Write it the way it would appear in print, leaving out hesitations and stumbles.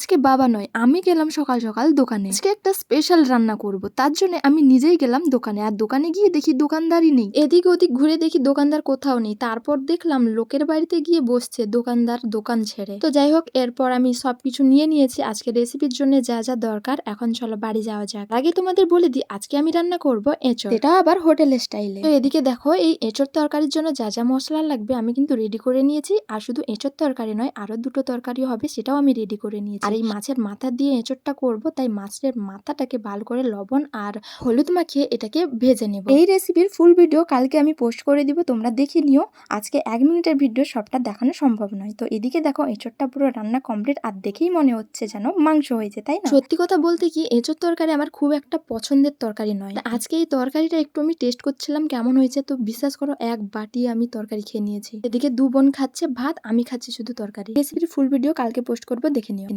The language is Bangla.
আজকে বাবা নয়, আমি গেলাম সকাল সকাল দোকানে। আজকে একটা স্পেশাল রান্না করব, তার জন্য আমি নিজেই গেলাম দোকানে। আর দোকানে গিয়ে দেখি দোকানদারই নেই। এদিক ওদিক ঘুরে দেখি দোকানদার কোথাও নেই। তারপর দেখলাম লোকের বাড়িতে গিয়ে বসছে দোকানদার দোকান ছেড়ে। তো যাই হোক, এরপর আমি সবকিছু নিয়ে নিয়েছি আজকে রেসিপির জন্য যা যা দরকার। এখন চলো বাড়ি যাওয়া যাক। আগে তোমাদের বলে দিই, আজকে আমি রান্না করব এঁচড়, এটা আবার হোটেল স্টাইলে। তো এদিকে দেখো, এই এঁচড় তরকারির জন্য যা যা মশলা লাগবে আমি কিন্তু রেডি করে নিয়েছি। আর শুধু এঁচড় তরকারি নয়, আরো দুটো তরকারিও হবে, সেটাও আমি রেডি করে নিয়েছি। আর এই মাছের মাথা দিয়ে এঁচড়টা করব, তাই মাছের মাথাটাকে ভালো করে লবণ আর হলুদ মাখিয়ে এটাকে ভেজে নেব। এই রেসিপির ফুল ভিডিও কালকে আমি পোস্ট করে দিব, তোমরা দেখে নিও। আজকে 1 মিনিটের ভিডিও সবটা দেখানো সম্ভব নয়। তো এদিকে দেখো, এঁচড়টা পুরো রান্না কমপ্লিট। আর দেখেই মনে হচ্ছে যেন মাংস হয়েছে, তাই না? সত্যি কথা বলতে কি, এঁচড় তরকারি আমার খুব একটা পছন্দের তরকারি নয়। আজকে এই তরকারিটা একটু আমি টেস্ট করছিলাম কেমন হয়েছে, তো বিশ্বাস করো 1 বাটি আমি তরকারি খেয়ে নিয়েছি। এদিকে 2 বোন খাচ্ছে ভাত, আমি খাচ্ছি শুধু তরকারি। রেসিপির ফুল ভিডিও কালকে পোস্ট করবো, দেখে নিও।